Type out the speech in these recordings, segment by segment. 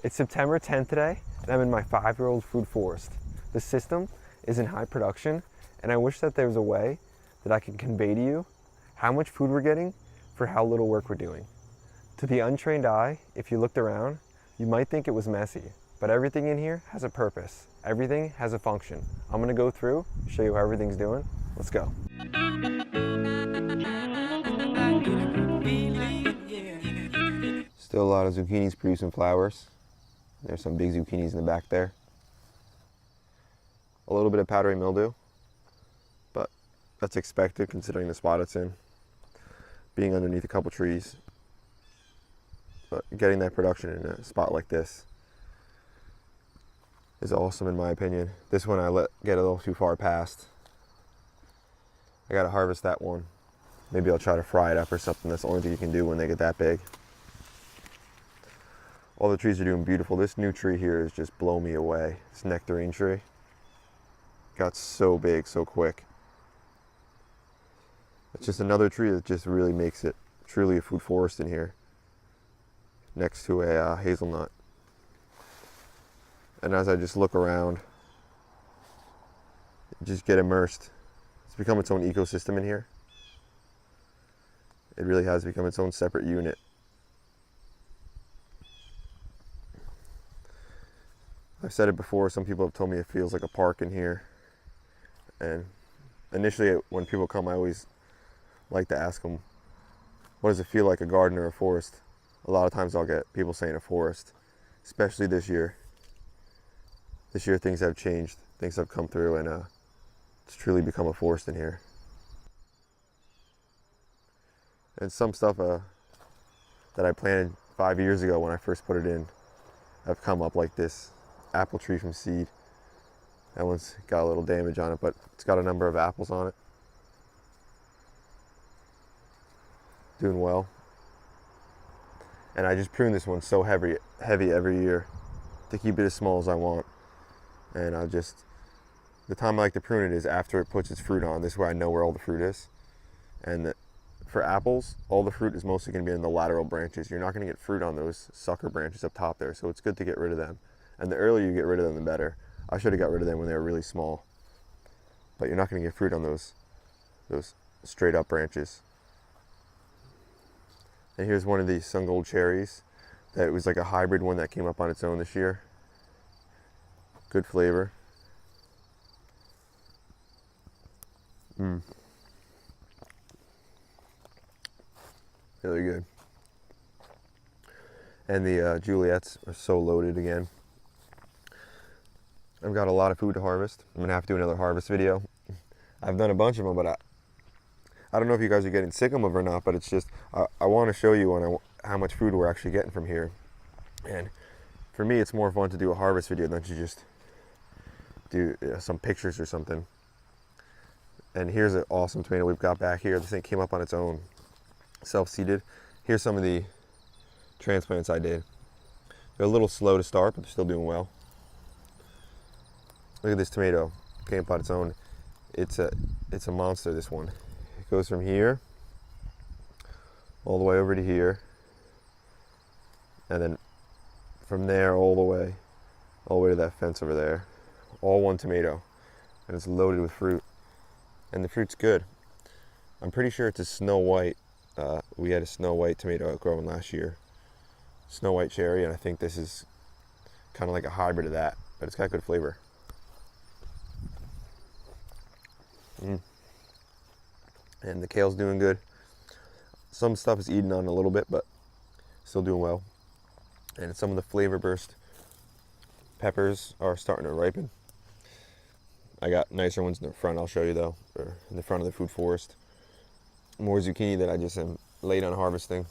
It's September 10th today, and I'm in my 5-year-old food forest. The system is in high production, and I wish that there was a way that I could convey to you how much food we're getting for how little work we're doing. To the untrained eye, if you looked around, you might think it was messy, but everything in here has a purpose. Everything has a function. I'm gonna go through, show you how everything's doing. Let's go. Still a lot of zucchinis producing flowers. There's some big zucchinis in the back there. A little bit of powdery mildew, but that's expected considering the spot it's in, being underneath a couple trees. But getting that production in a spot like this is awesome in my opinion. This one I let get a little too far past. I gotta harvest that one. Maybe I'll try to fry it up or something. That's the only thing you can do when they get that big. All the trees are doing beautiful. This new tree here is just blowing me away. This nectarine tree got so big so quick. It's just another tree that just really makes it truly a food forest in here, next to a hazelnut. And as I just look around, just get immersed. It's become its own ecosystem in here. It really has become its own separate unit. I've said it before, some people have told me it feels like a park in here. And initially when people come, I always like to ask them, what does it feel like, a garden or a forest? A lot of times I'll get people saying a forest, especially this year. This year things have changed, things have come through, and it's truly become a forest in here. And some stuff that I planted 5 years ago when I first put it in have come up, like this apple tree from seed. That one's got a little damage on it, but it's got a number of apples on it. Doing well. And I just prune this one so heavy every year to keep it as small as I want. And the time I like to prune it is after it puts its fruit on. This way I know where all the fruit is. And for apples, all the fruit is mostly going to be in the lateral branches. You're not going to get fruit on those sucker branches up top there, so it's good to get rid of them. And the earlier you get rid of them, the better. I should have got rid of them when they were really small. But you're not going to get fruit on those straight up branches. And here's one of these sun gold cherries that was like a hybrid one that came up on its own this year. Good flavor. Really good. And the Juliets are so loaded again. I've got a lot of food to harvest. I'm gonna have to do another harvest video. I've done a bunch of them, but I don't know if you guys are getting sick of them or not, but it's just, I want to show you how much food we're actually getting from here. And for me, it's more fun to do a harvest video than to just do some pictures or something. And here's an awesome tomato we've got back here. This thing came up on its own, self-seeded. Here's some of the transplants I did. They're a little slow to start, but they're still doing well. Look at this tomato, came up on its own. It's a monster, this one. It goes from here all the way over to here, and then from there all the way to that fence over there. All one tomato, and it's loaded with fruit, and the fruit's good. I'm pretty sure it's a snow white. We had a snow white tomato growing last year, snow white cherry, and I think this is kind of like a hybrid of that, but it's got good flavor. And the kale's doing good. Some stuff is eating on a little bit, but still doing well. And some of the flavor burst peppers are starting to ripen. I got nicer ones in the front, I'll show you though, or in the front of the food forest. More zucchini that I just am late on harvesting.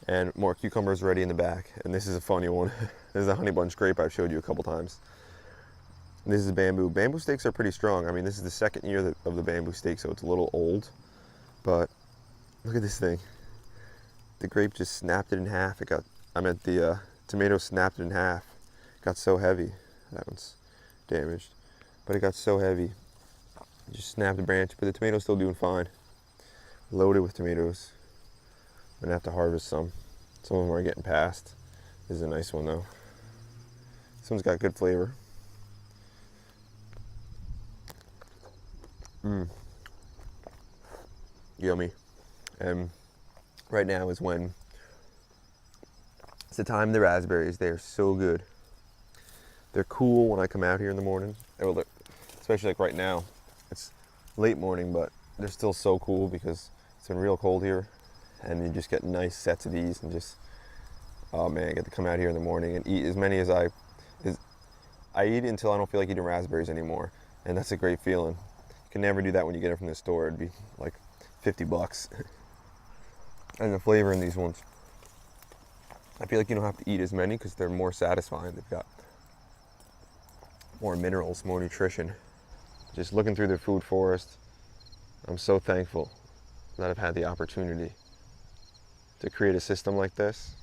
And more cucumbers ready in the back. And this is a funny one. This is a honey bunch grape I've showed you a couple times. This is bamboo. Bamboo stakes are pretty strong. I mean, this is the second year of the bamboo stake, so it's a little old. But look at this thing. The grape just snapped it in half. The tomato snapped it in half. It got so heavy. That one's damaged. But it got so heavy. It just snapped the branch, but the tomato's still doing fine. Loaded with tomatoes. I'm gonna have to harvest some. Some of them are getting past. This is a nice one though. This one's got good flavor. Yummy. And right now is when it's the time of the raspberries. They are so good. They're cool when I come out here in the morning. Especially like right now. It's late morning, but they're still so cool because it's been real cold here. And you just get nice sets of these and just, oh man, I get to come out here in the morning and eat as many as I eat until I don't feel like eating raspberries anymore. And that's a great feeling. You can never do that when you get it from the store. It'd be like $50. And the flavor in these ones, I feel like you don't have to eat as many because they're more satisfying. They've got more minerals, more nutrition. Just looking through the food forest, I'm so thankful that I've had the opportunity to create a system like this,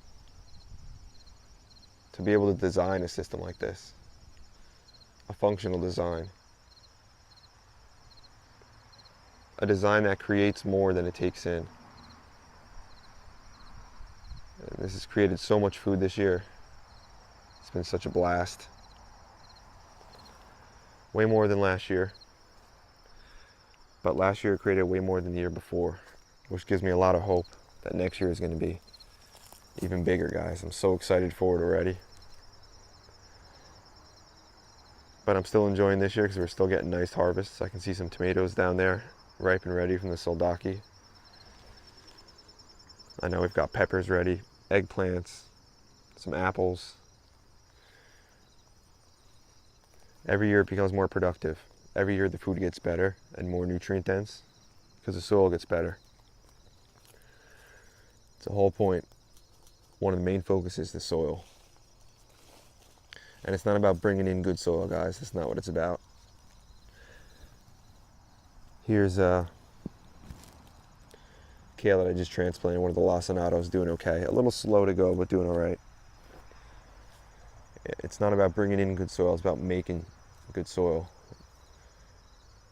to be able to design a system like this, a functional design, a design that creates more than it takes in. And this has created so much food this year. It's been such a blast. Way more than last year. But last year created way more than the year before, which gives me a lot of hope that next year is going to be even bigger, guys. I'm so excited for it already. But I'm still enjoying this year because we're still getting nice harvests. I can see some tomatoes down there, ripe and ready from the soldaki. I know we've got peppers ready, eggplants, some apples. Every year it becomes more productive. Every year the food gets better and more nutrient dense because the soil gets better. It's the whole point. One of the main focuses is the soil. And it's not about bringing in good soil, guys. That's not what it's about. Here's kale that I just transplanted, one of the Lasanados, doing okay. A little slow to go, but doing all right. It's not about bringing in good soil, it's about making good soil.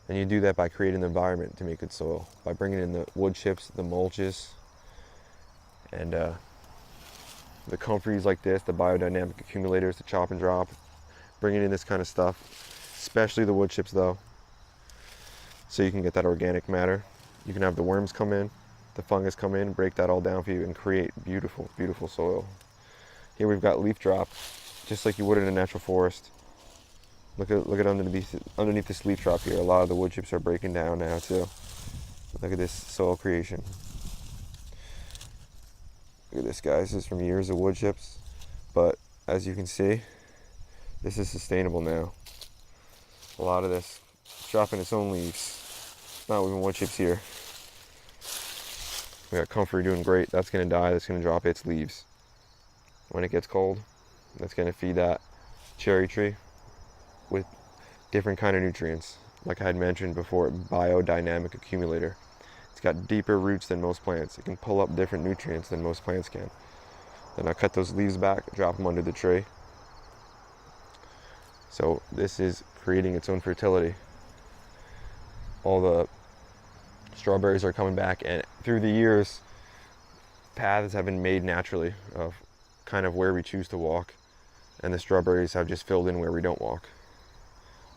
And you do that by creating the environment to make good soil, by bringing in the wood chips, the mulches, and the comforties like this, the biodynamic accumulators, the chop and drop, bringing in this kind of stuff, especially the wood chips though, so you can get that organic matter. You can have the worms come in, the fungus come in, break that all down for you and create beautiful, beautiful soil. Here we've got leaf drop, just like you would in a natural forest. Look at underneath this leaf drop here. A lot of the wood chips are breaking down now too. Look at this soil creation. Look at this, guys. This is from years of wood chips, but as you can see, this is sustainable now. A lot of this is dropping its own leaves. Not even wood chips here. We got comfrey doing great. That's gonna die. That's gonna drop its leaves. When it gets cold, that's gonna feed that cherry tree with different kind of nutrients. Like I had mentioned before, biodynamic accumulator. It's got deeper roots than most plants. It can pull up different nutrients than most plants can. Then I cut those leaves back, drop them under the tree. So this is creating its own fertility. All the strawberries are coming back, and through the years, paths have been made naturally of kind of where we choose to walk, and the strawberries have just filled in where we don't walk.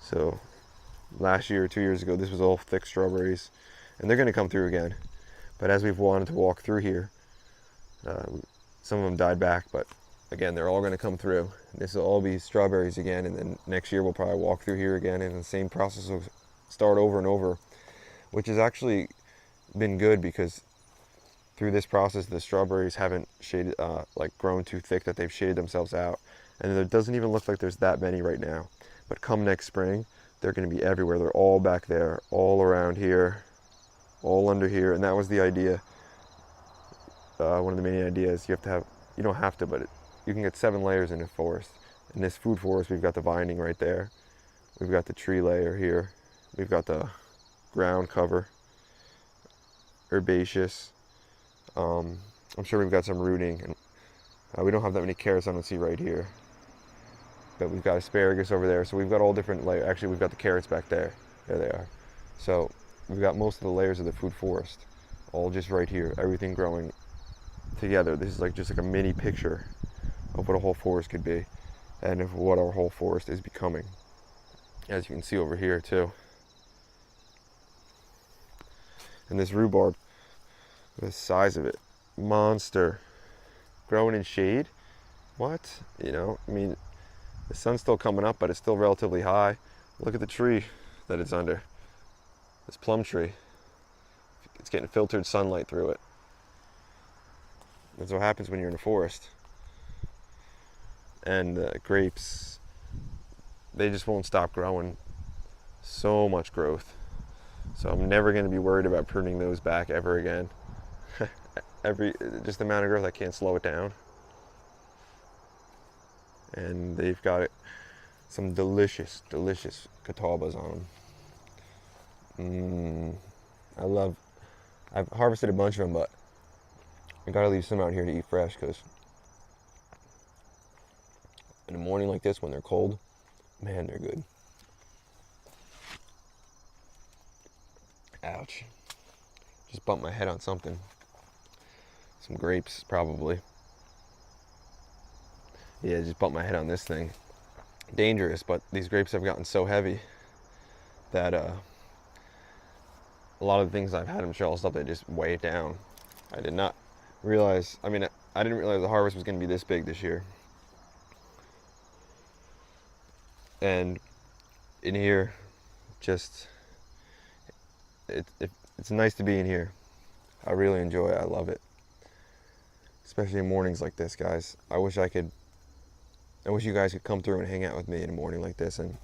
So last year or 2 years ago, this was all thick strawberries, and they're going to come through again. But as we've wanted to walk through here, some of them died back, but again, they're all going to come through. This will all be strawberries again, and then next year we'll probably walk through here again, and the same process will start over and over, which has actually been good because through this process, the strawberries haven't shaded, like grown too thick that they've shaded themselves out. And it doesn't even look like there's that many right now. But come next spring, they're going to be everywhere. They're all back there, all around here, all under here. And that was the idea. One of the main ideas, you don't have to, but you can get 7 layers in a forest. In this food forest, we've got the vining right there. We've got the tree layer here. We've got the ground cover, herbaceous. I'm sure we've got some rooting. And we don't have that many carrots I don't see right here. But we've got asparagus over there, so we've got all different layers. Actually, we've got the carrots back there. There they are. So we've got most of the layers of the food forest, all just right here. Everything growing together. This is just like a mini picture of what a whole forest could be and of what our whole forest is becoming. As you can see over here too. And this rhubarb, the size of it, monster, growing in shade. What? You know, I mean, the sun's still coming up, but it's still relatively high. Look at the tree that it's under. This plum tree. It's getting filtered sunlight through it. That's what happens when you're in a forest. And grapes, they just won't stop growing. So much growth. So I'm never going to be worried about pruning those back ever again. Just the amount of growth, I can't slow it down. And they've got some delicious, delicious catawbas on them. I've harvested a bunch of them, but I gotta leave some out here to eat fresh, because in a morning like this when they're cold, man, they're good. Ouch. Just bumped my head on something. Some grapes, probably. Yeah, just bumped my head on this thing. Dangerous, but these grapes have gotten so heavy that a lot of the things I've had them shells up, they just weigh it down. I did not realize, I didn't realize the harvest was going to be this big this year. And in here, just, it's nice to be in here. I really enjoy it. I love it. Especially in mornings like this, guys. I wish you guys could come through and hang out with me in a morning like this. And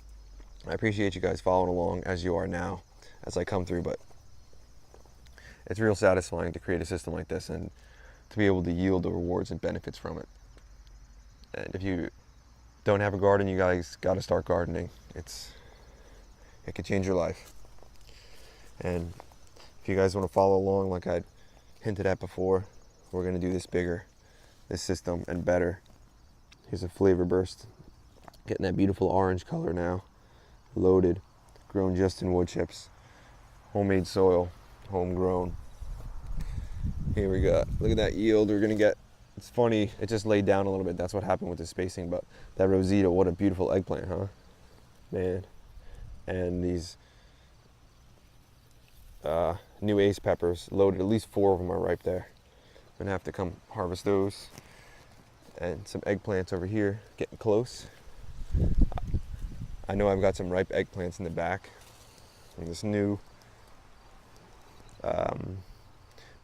I appreciate you guys following along as you are now as I come through. But it's real satisfying to create a system like this and to be able to yield the rewards and benefits from it. And if you don't have a garden, you guys got to start gardening. It could change your life. And if you guys want to follow along, like I hinted at before, we're going to do this bigger, this system, and better. Here's a flavor burst, getting that beautiful orange color now, loaded, grown just in wood chips, homemade soil, homegrown. Here we got, look at that yield we're gonna get. It's funny, it just laid down a little bit. That's what happened with the spacing, but that Rosita, what a beautiful eggplant, huh? Man. And these new ace peppers, loaded, at least 4 of them are ripe there. I'm gonna have to come harvest those. And some eggplants over here, getting close. I know I've got some ripe eggplants in the back. And this new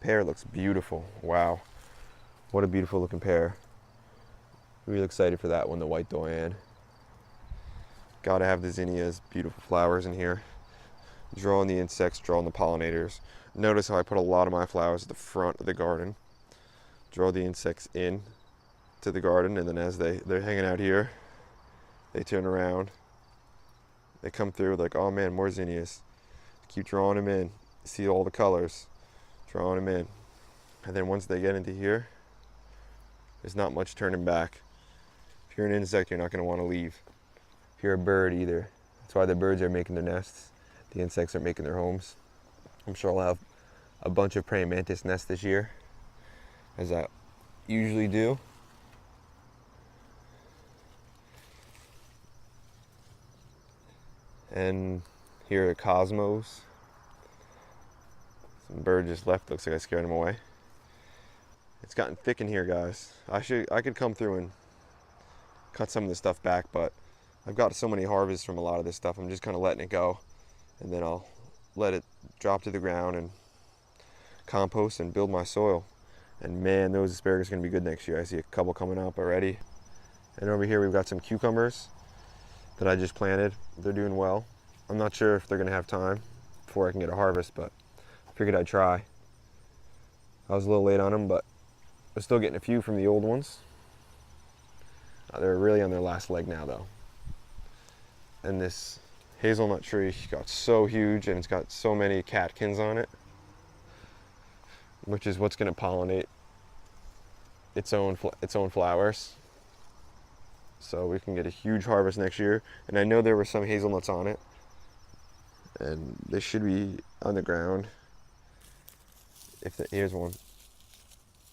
pear looks beautiful. Wow, what a beautiful looking pear. Really excited for that one, the white Doyen. Gotta have the zinnias, beautiful flowers in here. Drawing the insects, drawing the pollinators. Notice how I put a lot of my flowers at the front of the garden. Draw the insects in to the garden, and then as they're hanging out here, they turn around, they come through like, oh man, more zinnias. Keep drawing them in, see all the colors, drawing them in. And then once they get into here, there's not much turning back. If you're an insect, you're not going to want to leave. If you're a bird, either. That's why the birds are making their nests. The insects are making their homes. I'm sure I'll have a bunch of praying mantis nests this year, as I usually do. And here are cosmos. Some bird just left, looks like I scared him away. It's gotten thick in here, guys. I could come through and cut some of this stuff back, but I've got so many harvests from a lot of this stuff, I'm just kind of letting it go. And then I'll let it drop to the ground and compost and build my soil. And man, those asparagus are gonna be good next year. I see a couple coming up already. And over here we've got some cucumbers that I just planted. They're doing well. I'm not sure if they're gonna have time before I can get a harvest, but I figured I'd try. I was a little late on them, but I'm still getting a few from the old ones. They're really on their last leg now though. And this hazelnut tree got so huge, and it's got so many catkins on it, which is what's gonna pollinate its own flowers. So we can get a huge harvest next year. And I know there were some hazelnuts on it, and they should be on the ground. Here's one.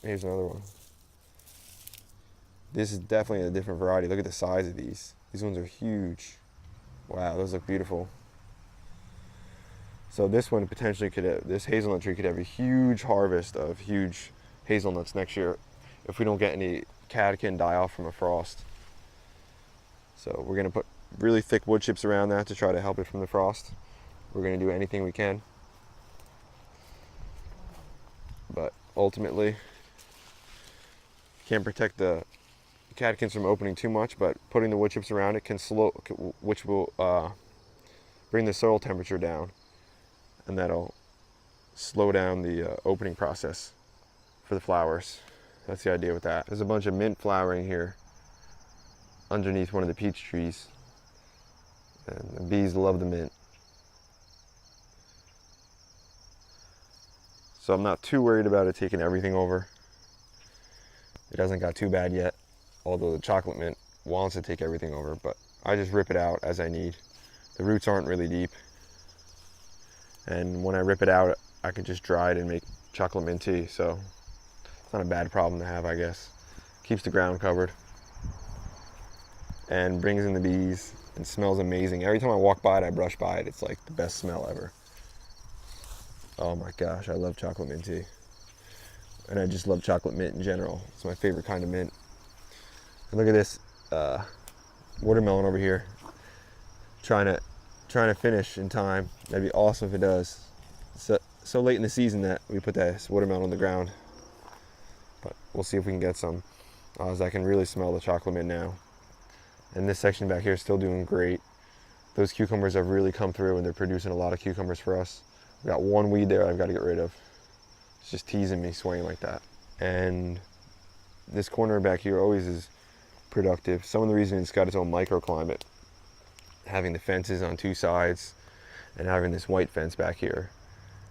Here's another one. This is definitely a different variety. Look at the size of these. These ones are huge. Wow, those look beautiful. So this one potentially could have, this hazelnut tree could have a huge harvest of huge hazelnuts next year if we don't get any catkin die off from a frost. So we're gonna put really thick wood chips around that to try to help it from the frost. We're gonna do anything we can. But ultimately, can't protect the catkins from opening too much, but putting the wood chips around it can slow, which will bring the soil temperature down, and that'll slow down the opening process for the flowers. That's the idea with that. There's a bunch of mint flowering here underneath one of the peach trees, and the bees love the mint. So I'm not too worried about it taking everything over. It hasn't got too bad yet, although the chocolate mint wants to take everything over, but I just rip it out as I need. The roots aren't really deep, and when I rip it out, I can just dry it and make chocolate mint tea, so it's not a bad problem to have, I guess. Keeps the ground covered and brings in the bees and smells amazing. Every time I walk by it, I brush by it, it's like the best smell ever. Oh my gosh, I love chocolate mint tea. And I just love chocolate mint in general. It's my favorite kind of mint. And look at this watermelon over here, trying to finish in time. That'd be awesome if it does. So late in the season that we put this watermelon on the ground. But we'll see if we can get some, as I can really smell the chocolate mint now. And this section back here is still doing great. Those cucumbers have really come through, and they're producing a lot of cucumbers for us. We've got one weed there I've got to get rid of. It's just teasing me, swaying like that. And this corner back here always is productive. Some of the reason it's got its own microclimate, having the fences on two sides and having this white fence back here,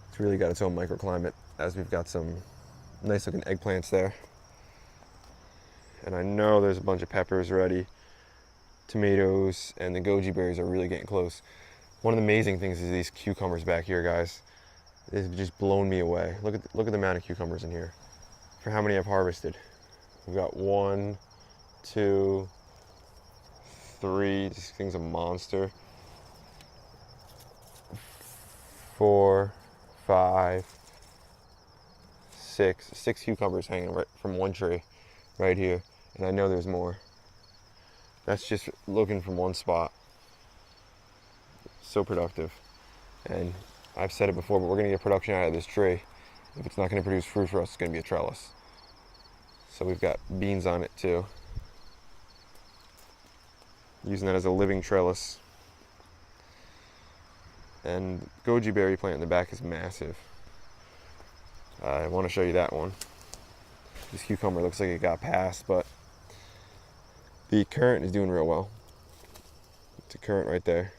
it's really got its own microclimate, as we've got some nice looking eggplants there. And I know there's a bunch of peppers ready, tomatoes, and the goji berries are really getting close. One of the amazing things is these cucumbers back here, guys. They've just blown me away. Look at the amount of cucumbers in here for how many I've harvested. We've got 1, 2, 3. This thing's a monster. 4, 5, 6 cucumbers hanging right from one tree right here, and I know there's more. That's just looking from one spot. So productive. And I've said it before, but we're gonna get production out of this tree. If it's not gonna produce fruit for us, it's gonna be a trellis. So we've got beans on it too. Using that as a living trellis. And goji berry plant in the back is massive. I want to show you that one. This cucumber looks like it got passed, but the currant is doing real well. It's a currant right there.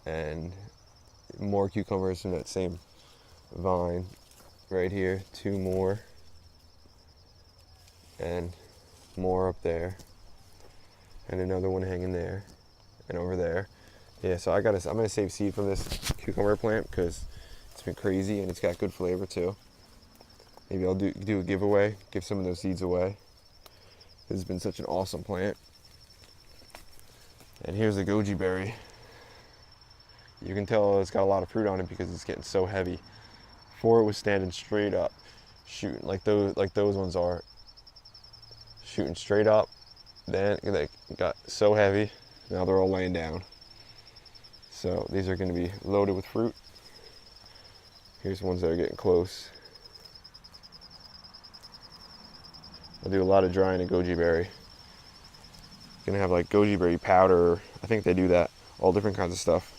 And more cucumbers from that same vine right here. 2 more. And more up there. And another one hanging there. And over there. Yeah, so I'm gonna save seed from this cucumber plant because it's been crazy and it's got good flavor too. Maybe I'll do a giveaway, give some of those seeds away. This has been such an awesome plant. And here's the goji berry. You can tell it's got a lot of fruit on it because it's getting so heavy. Before it was standing straight up, shooting like those ones are. Shooting straight up. Then they got so heavy, now they're all laying down. So these are going to be loaded with fruit. Here's ones that are getting close. I'll do a lot of drying of goji berry. Gonna have like goji berry powder. I think they do that. All different kinds of stuff.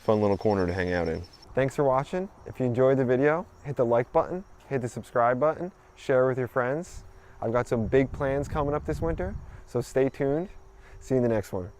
Fun little corner to hang out in. Thanks for watching. If you enjoyed the video, hit the like button, hit the subscribe button, share with your friends. I've got some big plans coming up this winter, so stay tuned. See you in the next one.